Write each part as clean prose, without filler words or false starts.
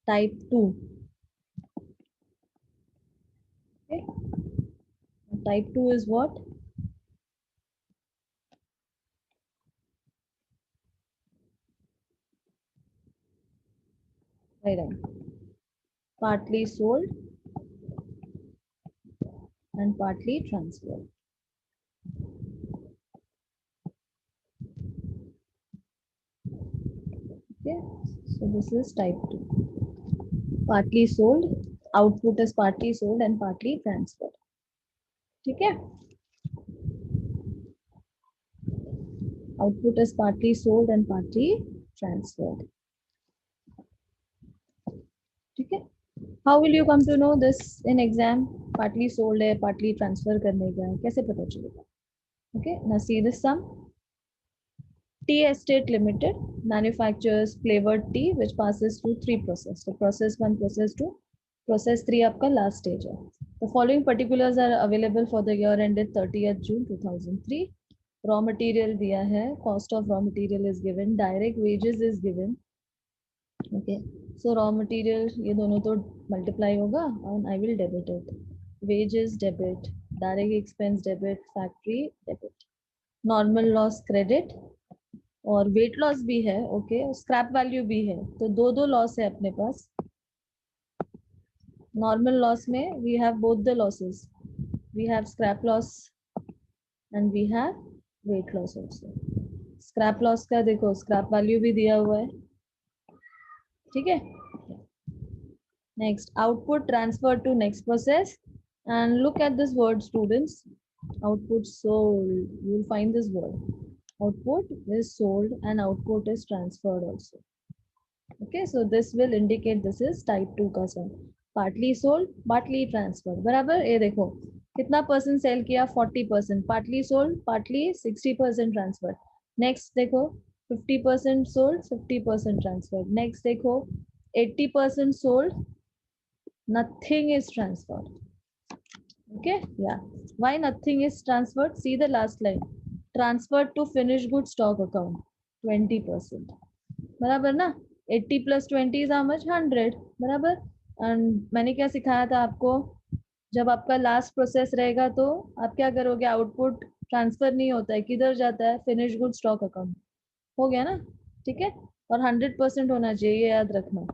type 2. Okay, type 2 is what? Right on. Partly sold and partly transferred. Okay, so this is type 2. Partly sold, output is partly sold and partly transferred. ठीक है? Output is partly sold and partly transferred. ठीक है? How will you come to know this in exam? Partly sold है, partly transfer करने का है, कैसे पता चलेगा? Okay, now see this sum. Tea Estate Limited manufactures flavored tea which passes through 3 processes. So process 1, process 2, process 3 आपका last stage है. The following particulars are available for the year ended 30th June 2003. Raw material दिया है, cost of raw material is given, direct wages is given. Okay, so raw material ये दोनों तो multiply होगा and I will debit it. Wages debit, direct expense debit, factory debit. Normal loss credit और weight loss भी है. Okay, scrap value भी है, तो दो लॉस है अपने पास. नॉर्मल लॉस में we have both the losses, we have scrap loss and we have weight loss also. Scrap loss का देखो स्क्रैप वैल्यू भी दिया हुआ है. ठीक है. Next, output transfer to next process and look at this word students. Output sold, you will find this word. Output is sold and output is transferred also. Okay, so this will indicate this is type 2 का sum. Partly sold, partly transferred. बराबर. ये देखो कितना percent cell किया, 40%. Partly sold, partly 60% transferred. Next देखो 50% sold, 50% transferred. Next देखो 80% sold, nothing is transferred. Okay, yeah. Why nothing is transferred? See the last line. Transferred to finished goods stock account 20%. बराबर ना. 80 plus 20 is how much? 100. बराबर. And मैंने क्या सिखाया था आपको, जब आपका लास्ट प्रोसेस रहेगा तो आप क्या करोगे, आउटपुट ट्रांसफर नहीं होता है, किधर जाता है, फिनिश गुड स्टॉक अकाउंट. हो गया ना. ठीक है. और 100% होना चाहिए, ये याद रखना.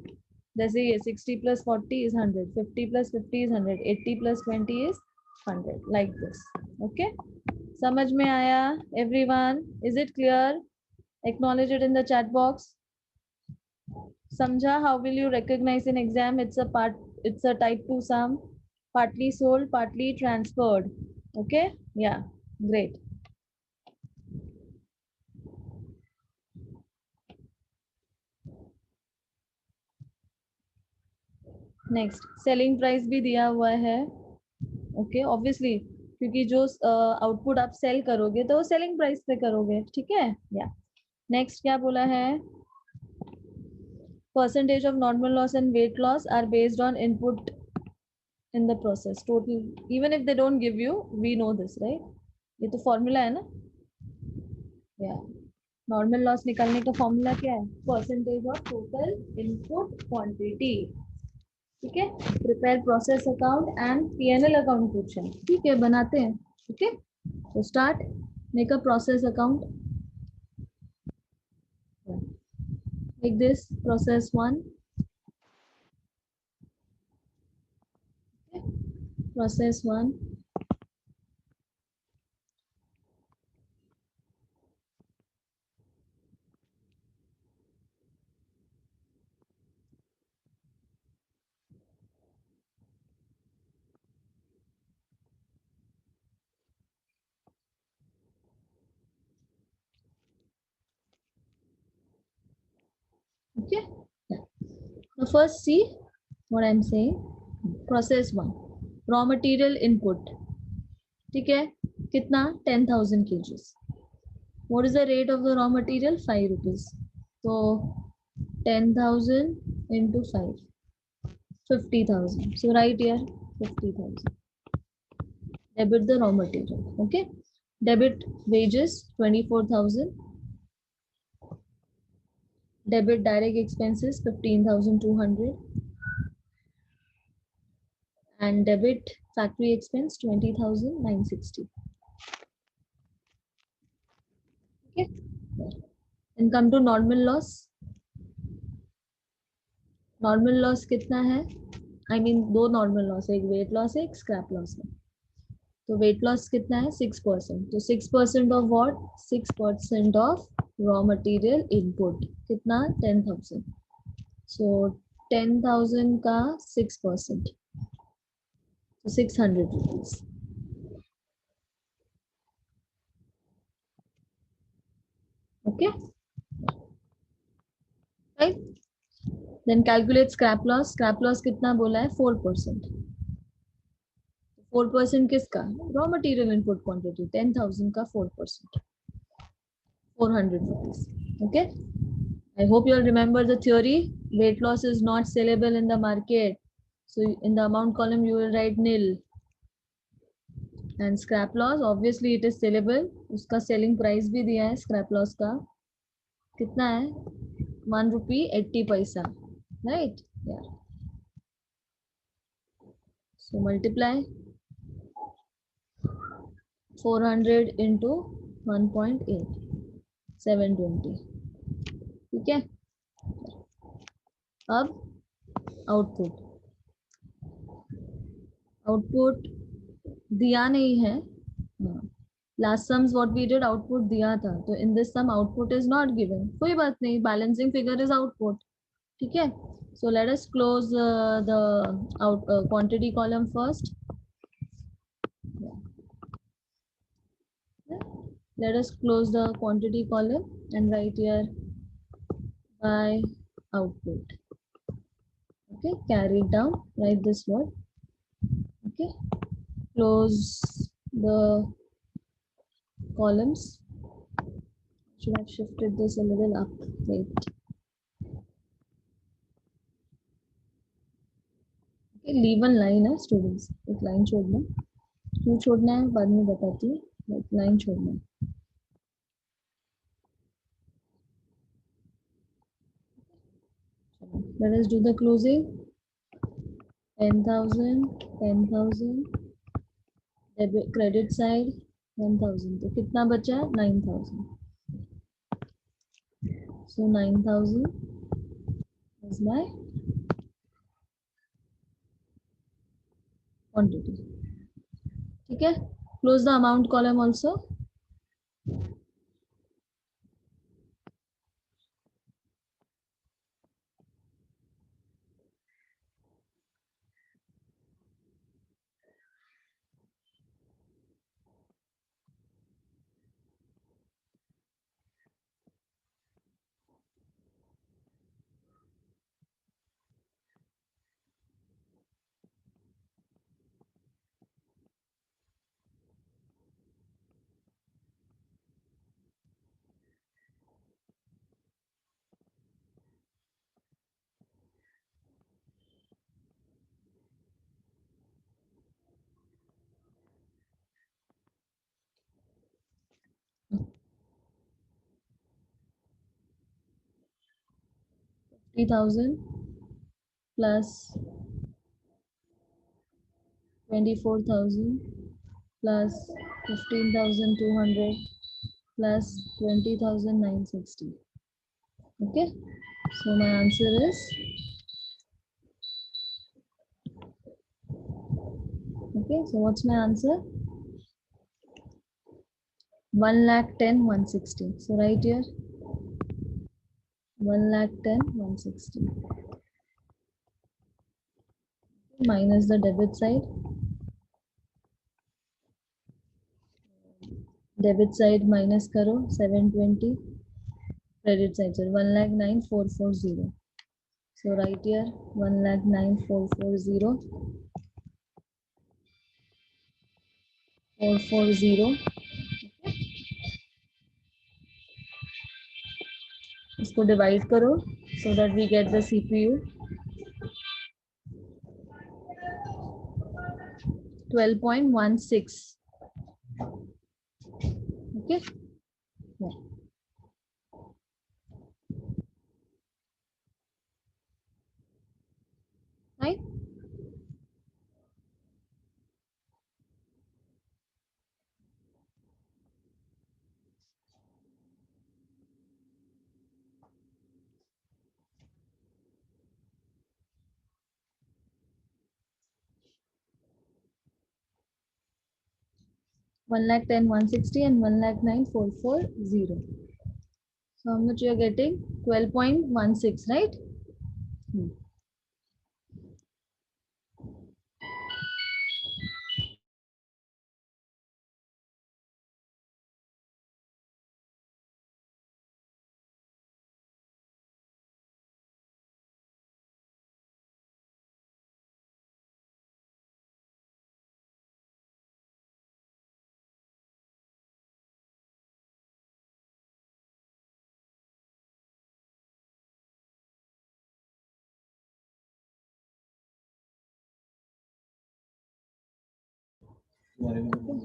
जैसे ये 60 plus 40 is 100, 50 plus 50 is 100, 80 plus 20 is 100, like this. Okay, समझ में आया everyone? Is it clear? Acknowledge it in the chat box. समझा? How will you recognize in exam? It's a type 2 sum, partly sold, partly transferred. Okay, yeah, great. Next, selling price भी दिया हुआ है. Okay, obviously क्योंकि जो output आप cell करोगे तो सेलिंग प्राइस पे करोगे. ठीक है. या नेक्स्ट क्या बोला है, percentage of normal loss and weight loss are based on input in the process total. Even if they don't give you, we know this right. ये तो फॉर्मूला है ना. या नॉर्मल लॉस निकालने का फॉर्मूला क्या है, percentage of total input quantity. ठीक है. Prepare process account and PNL account पूछे. ठीक है, बनाते हैं. ठीक है, तो start, make a process account. Like this, process 1. Okay. Process 1. Okay. Now first see what I'm saying. Process 1. Raw material input. ठीक है, कितना, 10,000 kgs. What is the rate of the raw material? 5 rupees. So 10,000 into 5, 50,000. So right here 50,000. Debit the raw material. Okay. Debit wages 24,000. Debit direct expenses 15,200. and debit factory expense 20,960. Okay, and come to normal loss. Normal loss कितना है? I mean दो normal loss है, एक weight loss है, एक scrap loss है. तो weight loss कितना है? 6%. तो 6% of what? 6% of raw material input. कितना? 10,000. सो 10,000 का 6%, तो 600 rupees. Okay, right. Then calculate scrap loss. Scrap loss कितना बोला है? 4%. 4% किसका? Raw material input quantity. 10,000 का 4%, 400 rupees. Okay, I hope you all remember the theory. Weight loss is not sellable in the market, so in the amount column you will write nil. And scrap loss, obviously it is sellable. उसका selling price भी दिया है scrap loss का. कितना है? 1 rupee 80 paisa, right? Yeah. So multiply 400 into 1.8, 720. ठीक है. अब आउटपुट. आउटपुट दिया नहीं है. Last sums what we did, output दिया था. तो in this sum output is not given. कोई बात नहीं, बैलेंसिंग फिगर इज आउटपुट. ठीक है. So let us close the out quantity column first. Let us close the quantity column and write here by output. Okay, carry it down, write this word. Okay, close the columns. Should have shifted this a little up. Wait. Okay, leave one line है students. एक line छोड़ना. क्यों छोड़ना है बाद में बताती हूँ. एक line छोड़ना. Let us do the closing. 10,000, 10,000. Debit credit side 1,000. तो कितना बचा है? 9,000. So 9,000 is my quantity. ठीक है. Close the amount column also. $3,000 plus 24,000 plus 15,200 plus 20,960. Okay, so my answer is okay. So what's my answer? 1,10,160. So right here 1,10,160 minus the debit side. Debit side minus करो 720. Credit side sir 1,09,440. So right here 1,09,440. 440. इसको divide करो so that we get the CPU. 12.16. Okay. Yeah. Right. 1,10,160 and 1,09,440. So how much you are getting? 12.16, right?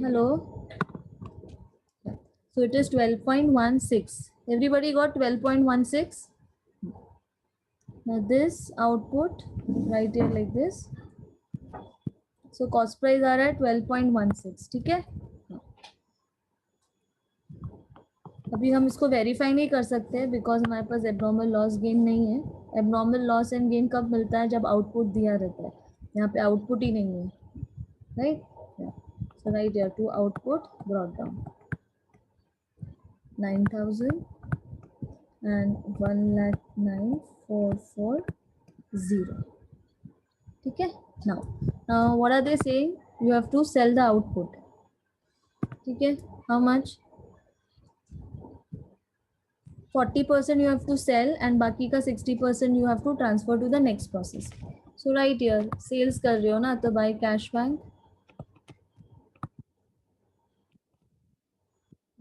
Hello. So it is 12.16. Everybody got 12.16? Now this output right here like this. So cost price are at 12.16. ठीक है? अभी हम इसको verify नहीं कर सकते because हमारे पास abnormal loss gain नहीं है. एबनॉर्मल लॉस एंड गेन कब मिलता है? जब आउटपुट दिया रहता है. यहाँ पे आउटपुट ही नहीं है, right? So right here to output brought down 9,000 and 1,09,440. ठीक है? Now what are they saying? You have to sell the output. ठीक है? How much? 40% you have to sell and बाकी का 60% you have to transfer to the next process. So right here sales कर रहे हो ना, तो buy cash bank.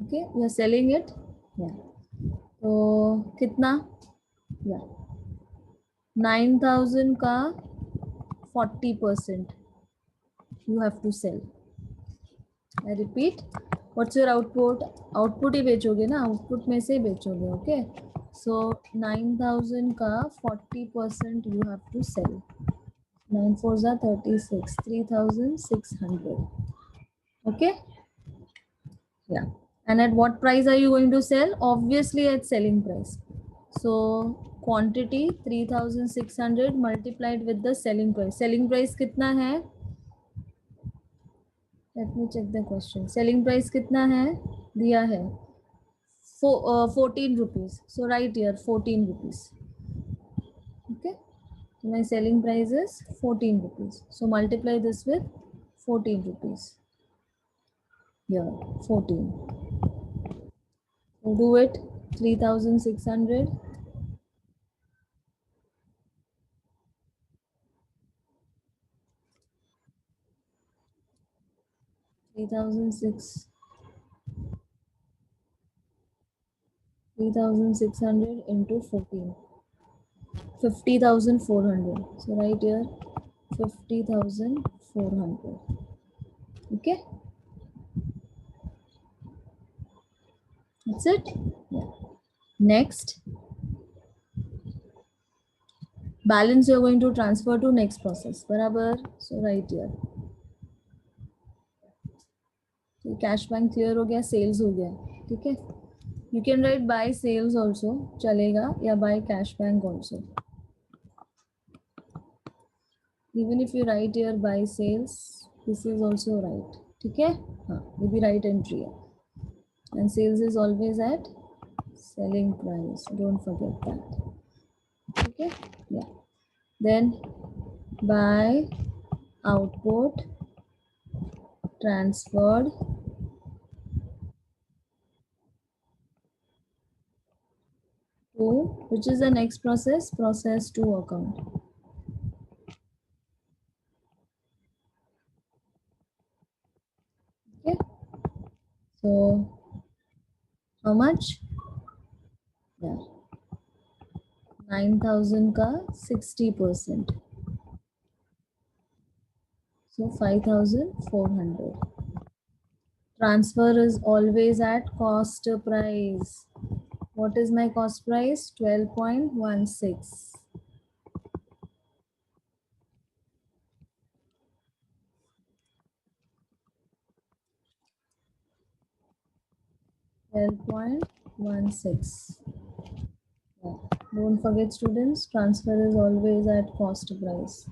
Okay, you are selling it. Yeah. तो कितना? Yeah. 9,000 का 40% you have to sell. I repeat, what's your output? Output ही बेचोगे ना, output में से बेचोगे. Okay, so 9,000 का 40% you have to sell. 9 4s are 36, 3,600. Okay, yeah. And at what price are you going to sell? Obviously at selling price. So quantity 3,600 multiplied with the selling price. Selling price कितना है? Let me check the question. Selling price कितना है? दिया है 14 rupees. So right here 14 rupees. Okay, so my selling price is 14 rupees. So multiply this with 14 rupees. Here 14. So do it. 3,600 3,600 into 14, 50,400. So right here 50,400. Okay, that's it. Yeah. Next, balance you're going to transfer to next process. बराबर. So right here. तो cash bank clear हो गया, sales हो गया. ठीक है, you can write by sales also चलेगा, या by cash bank also. Even if you write your by sales, this is also right. ठीक है, हाँ, ये भी राइट एंट्री है. And sales is always at selling price, don't forget that. ठीक है, या then by output transferred to, which is the next process? Process 2 account. Okay, so how much? Yeah, 9,000 ka 60%, so 5,400. Transfer is always at cost price. What is my cost price? 12.16. 12.16. Yeah. Don't forget students, transfer is always at cost price.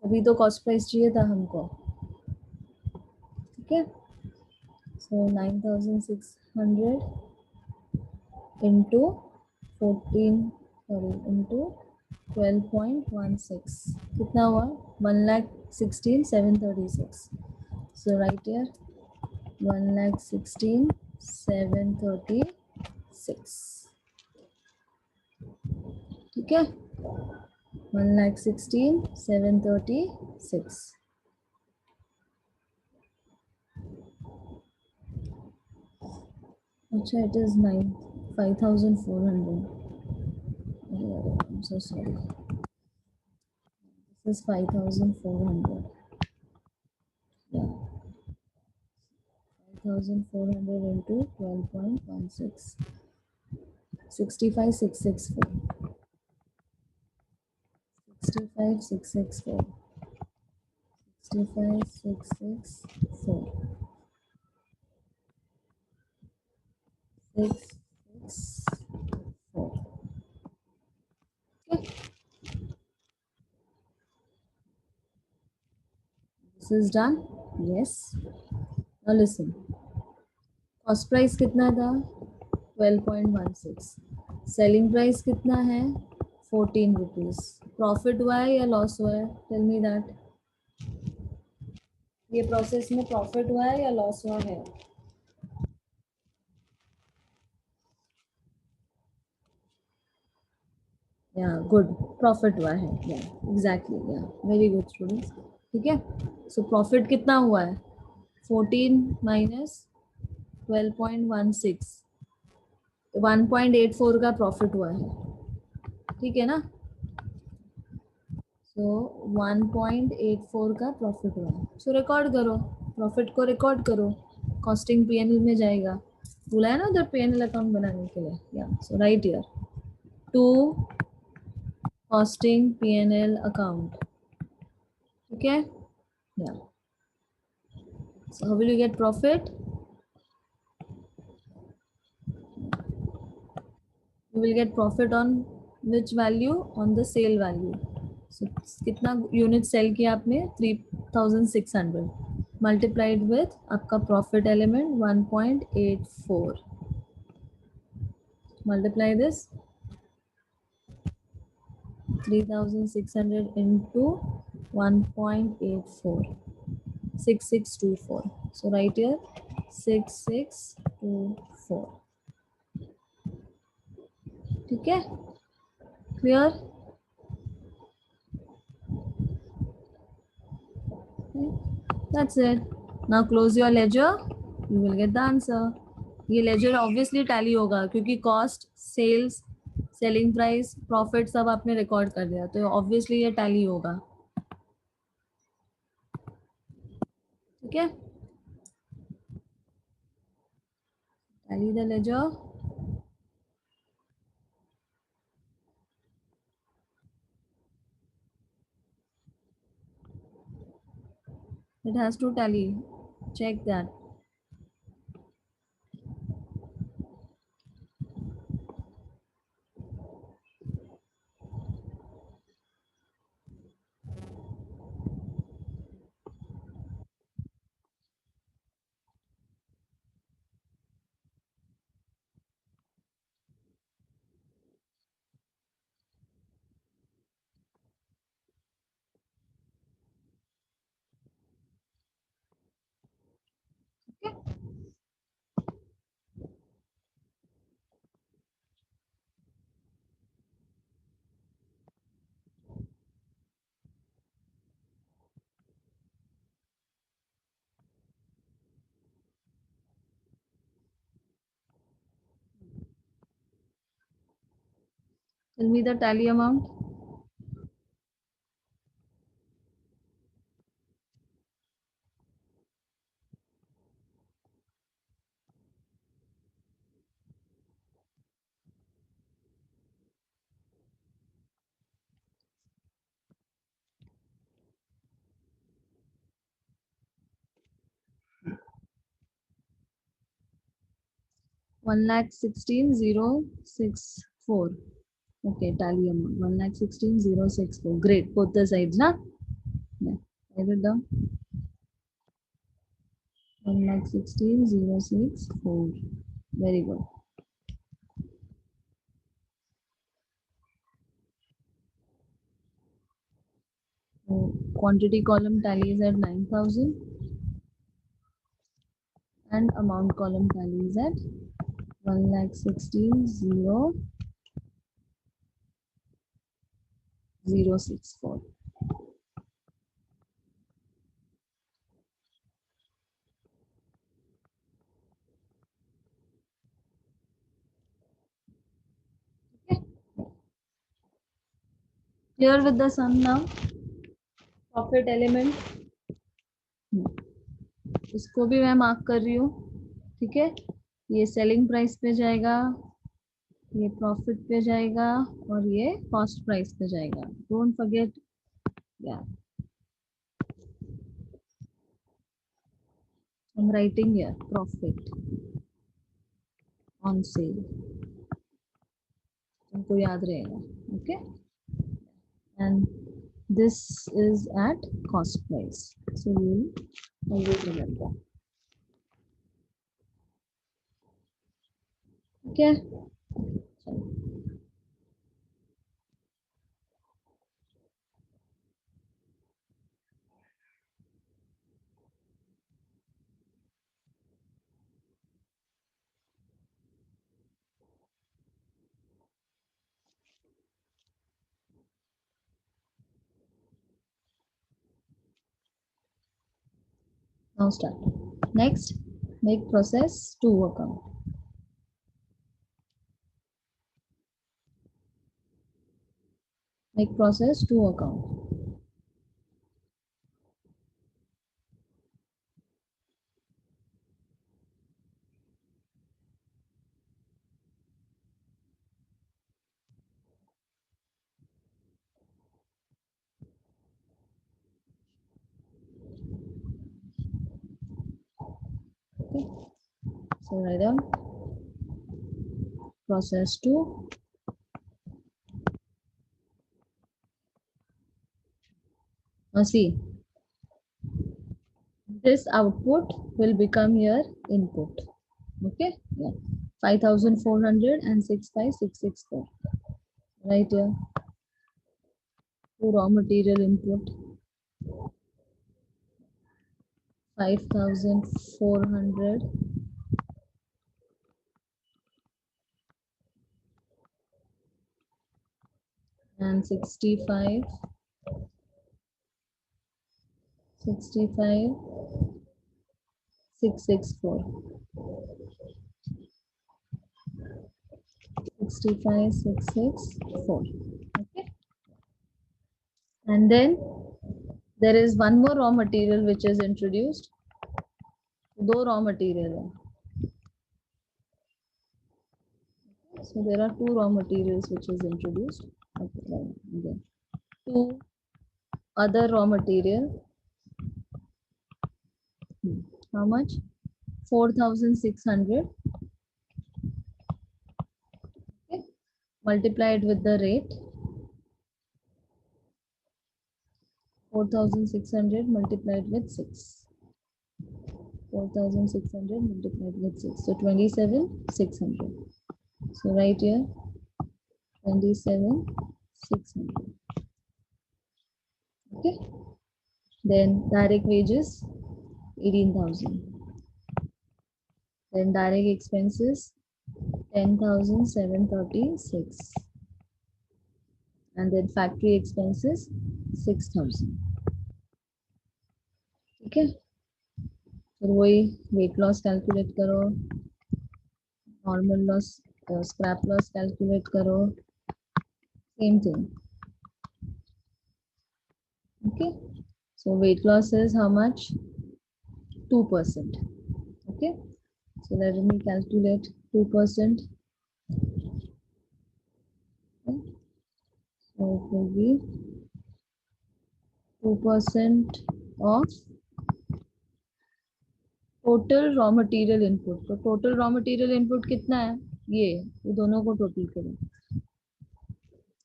अभी तो cost price चाहिए था हमको. ठीक है, So 9,600 into 14, sorry, into 12.16. कितना हुआ? 1,16,736. So right here 1,16,736. ठीक है, 1,16,736. अच्छा, it is 5,400. I'm so sorry. This is 5,400. Yeah, 5,400 into 12.16. 65,664. 65,664. 65,664. 664. Okay, this is done. Yes. Now listen. Cost price कितना था? 12.16. सेलिंग प्राइस कितना है? 14 रुपीज. प्रॉफिट हुआ है या लॉस हुआ है? Tell me that. ये प्रोसेस में प्रॉफिट हुआ है या लॉस हुआ है? या गुड, प्रॉफिट हुआ है. या एग्जैक्टली, या वेरी गुड स्टूडेंट्स. ठीक है, सो प्रॉफिट कितना हुआ है? 14 माइनस 12.16, 1.84 का प्रॉफिट हुआ है. ठीक है ना? सो 1.84 का प्रॉफिट हुआ है. सो रिकॉर्ड करो, प्रॉफिट को रिकॉर्ड करो. कॉस्टिंग पीएनएल में जाएगा. बोला है ना उधर पीएनएल अकाउंट बनाने के लिए. Yeah so right here to costing PNL account. ठीक है. Yeah so how will you get profit? You will get profit on which value? On the sale value. So कितना यूनिट सेल किया आपने? 3,600 multiplied with आपका profit element 1.84. Multiply this 3,600 into 1.84, 6624. So right here 6624. ठीक है, clear? That's it. Now close your ledger. You will get the answer. ये ledger obviously tally होगा क्योंकि cost, sales, selling price, profit सब आपने रिकॉर्ड कर दिया, तो ऑब्वियसली ये टैली होगा. ठीक है, tally the ledger. It has to tally. Check that. Okay. 'Tell me the tally amount. 1,16,064. Okay, tally amount 1,16,064. Great, both the sides, na? Yeah, write it down. 1,16,064. Very good. So quantity column tallies at 9,000 and amount column tallies at 1,16,064. Okay. Clear with the sum now? Profit element. इसको भी मैं mark कर रही हूँ. ठीक है, ये selling price पे जाएगा, ये प्रॉफिट पे जाएगा और ये कॉस्ट प्राइस पे जाएगा. Don't forget. या I'm writing here profit on sale. तुमको याद रहेगा. Okay. And this is at cost price. So you always remember. Okay. Now start. Next, make process 2 account. Make process 2 account. Okay. So write down process 2. Now see, this output will become your input. Okay. Yeah. 5,400 and 6,5,664. Right here. To raw material input. 5,400 and 65, 664, 65, 664. Okay. And then there is one more raw material which is introduced. दो raw material है. So there are 2 raw materials which is introduced. Okay. Then 2 other raw material. How much? 4,600. Okay. Multiplied with the rate. 4,600 multiplied with 6. 4,600 multiplied with 6. So 27,600. So right here 27,600. Okay. Then direct wages 18,000. Then direct expenses 10,736. And then factory expenses 6,000. ठीक है. फिर वही weight loss calculate करो, normal loss, scrap loss calculate करो, same thing. Okay. So weight loss is how much? 2%. Okay. So let me calculate 2%. Okay. So it will be 2% of total raw material input. तो total raw material input कितना है? ये दोनों को total करो.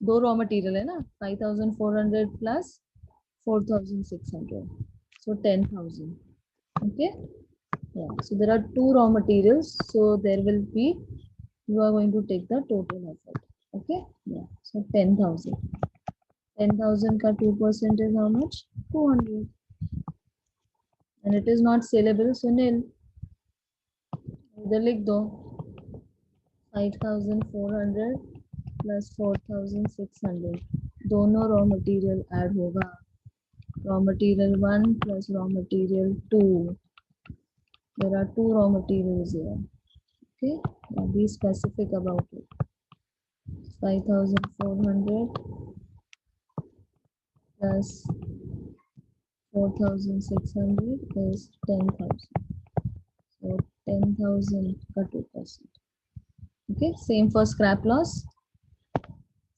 2 raw material है ना, 5,400 plus 4,600. So 10,000. Okay. Yeah. So there are two raw materials. So there will be, you are going to take the total of it. Okay. Yeah. So 10,000. 10,000 ka 2% is how much? 200. And it is not saleable, so nil. इधर लिख दो 5,400 plus 4,600 दोनों raw material add होगा raw material 1 plus raw material 2. There are two raw materials here. Okay, now be specific about it. 5,400 plus 4,600 is 10,000. So 10,000 ka 2%. Okay, same for scrap loss.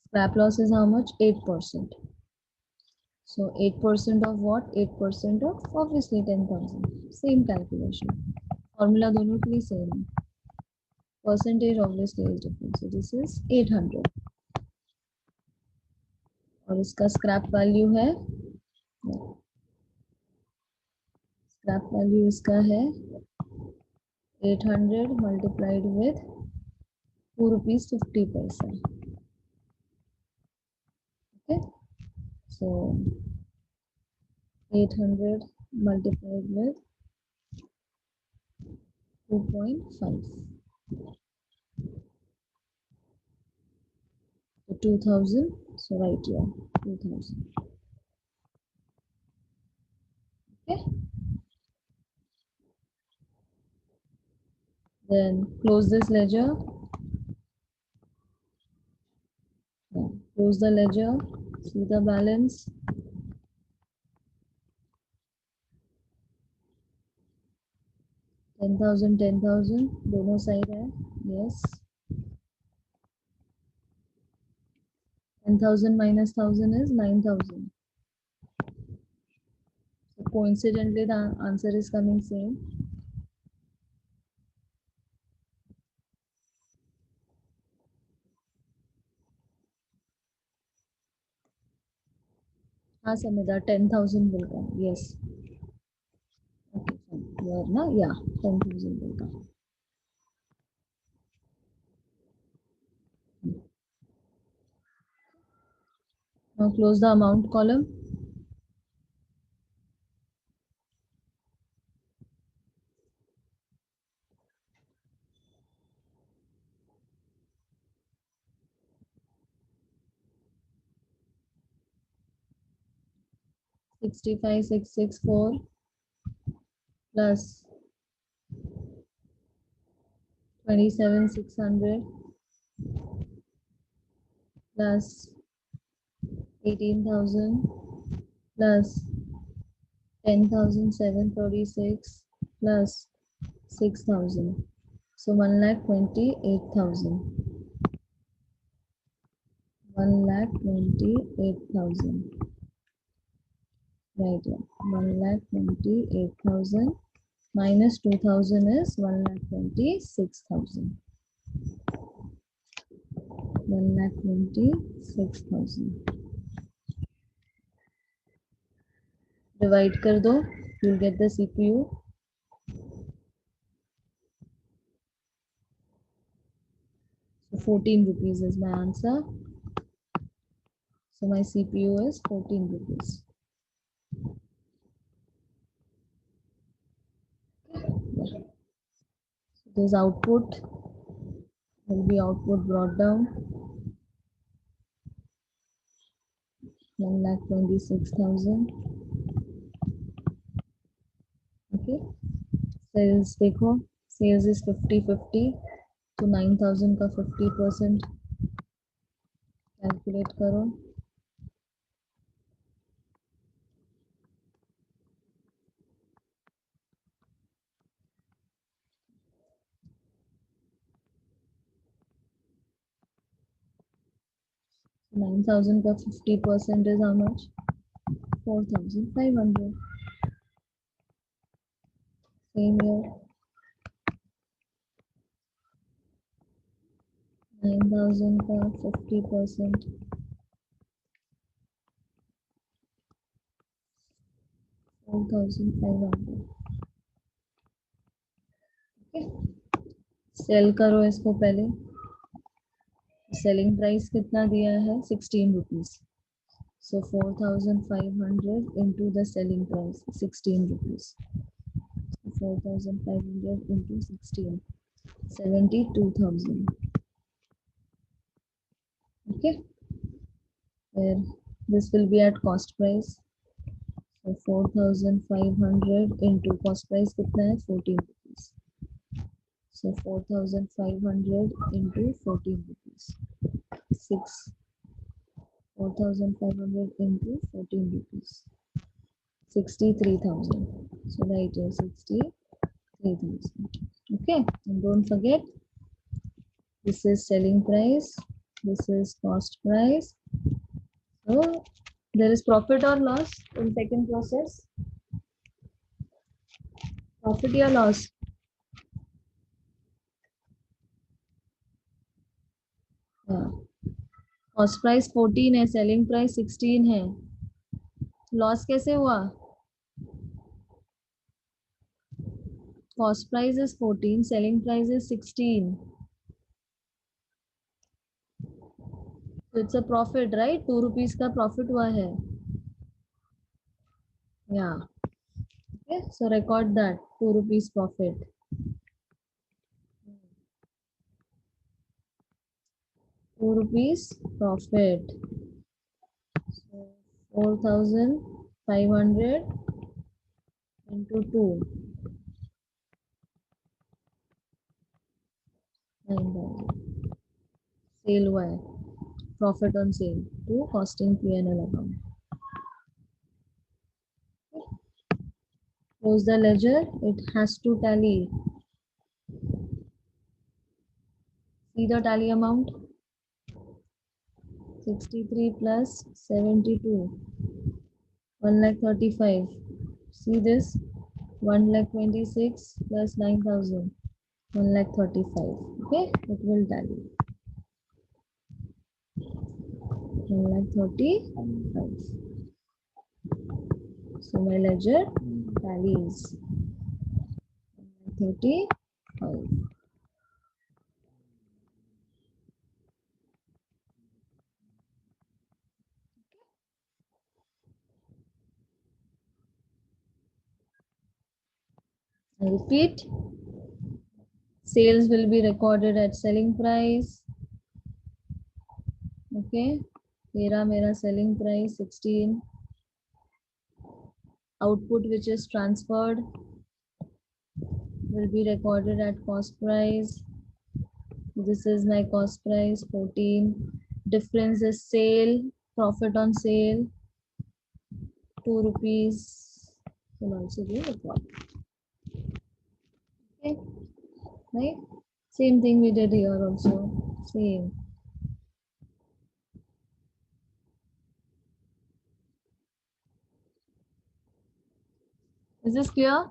Scrap loss is how much? 8%. So 8% of what? 8% of obviously 10,000. Same calculation. Formula दोनों के लिए same है. Percentage obviously is different. So this is 800. और इसका scrap value है, scrap value इसका है 800 multiplied with 2 rupees 50 paisa. Okay, so 800 multiplied with 2.5. So 2000. So right here 2000. Okay, then close this ledger. Yeah. Close the ledger. See the balance. 10,000 10,000 दोनों side है. Yes. 10,000 minus 1,000 is 9,000. So coincidentally the answer is coming same. हाँ समिधा 10,000 will come. Yes. Okay, fine. Here ना, yeah, 10,000 will come. Now close the amount column. Sixty-five 664 plus 27 600 plus 18,000 plus 10,736 plus 6,000. So 1,28,000. 1,28,000. Right here. 1,28,000 minus 2,000 is 1,26,000. 1,26,000. Divide कर दो. You'll get the CPU. So 14 rupees is my answer. So my CPU is 14 rupees. Yeah. So this output will be output brought down. 1,26,000. Okay. Sales देखो. Sales is 50-50. तो 9,000 का 50% calculate करो. 9,000 का 50% is how much? 4,500. Same here. 9,000 का 50%. 4,500. Cell करो इसको पहले. Selling price कितना दिया है? 16 rupees. So 4,500 into the selling price 16 rupees. 4,500 into 16, 72,000. Okay, where this will be at cost price. So 4,500 into cost price कितना है? 14 rupees. So 4,500 into 14 rupees. 6. 4,500 into 14 rupees. 63,000. So right here 63,000. Okay, and don't forget this is selling price. This is cost price. So there is profit or loss in second process. Profit or loss? हाँ. Cost price 14 है, selling price 16 है. Loss कैसे हुआ? Cost price is 14, selling price is 16. So it's a profit, right? 2 rupees का profit हुआ है. Yeah. Okay, so record that 2 rupees profit. 2 rupees profit. So 4,500 into 2. 9,000. Sale हुआ है. Profit on sale to costing P&L account. Close the ledger. It has to tally. See the tally amount. 63 plus 72. 1,35,000. See this. 1,26,000 plus 9,000. 1,35,000. Okay, it will tally. 1,35,000. So my ledger tallies 1,35,000. I repeat, sales will be recorded at selling price. Okay, मेरा selling price 16. Output which is transferred will be recorded at cost price. This is my cost price 14. Difference is sale, profit on sale 2 rupees will also be recorded. Okay, right? Same thing we did here also. Same. Is this clear?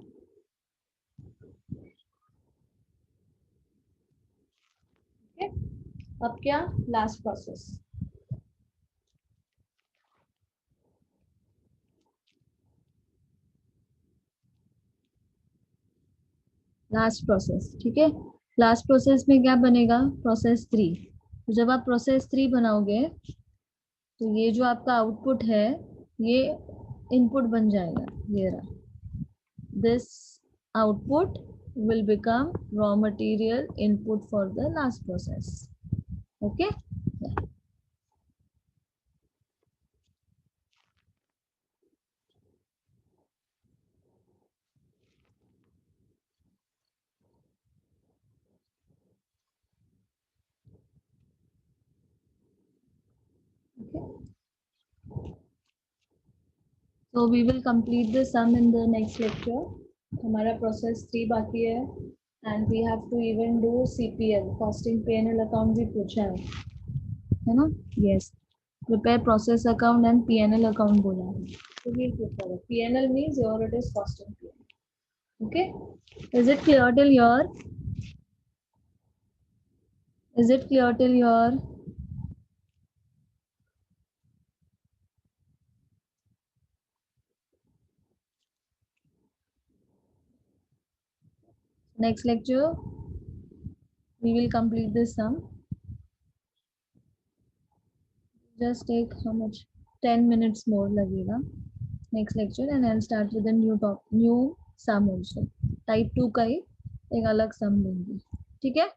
Okay. अब क्या? Last process. Last process. ठीक है, last process में क्या बनेगा? Process 3. तो जब आप प्रोसेस 3 बनाओगे तो ये जो आपका आउटपुट है ये इनपुट बन जाएगा. ये रहा. This output will become raw material input for the last process. Okay, yeah. Okay, so we will complete the sum in the next lecture. हमारा प्रोसेस 3 बाकी है and we have to even do CPL, costing P&L account भी पूछा है ना? Yes, prepare process account and P&L account बोला है. So we'll prepare. P&L means here it is costing P&L. Okay, is it clear till here? Is it clear till here? Next lecture we will complete this sum. Just take how much, 10 minutes more लगेगा next lecture, and I'll start with a new sum also. Type 2 का ही एक अलग sum लूंगी. ठीक है?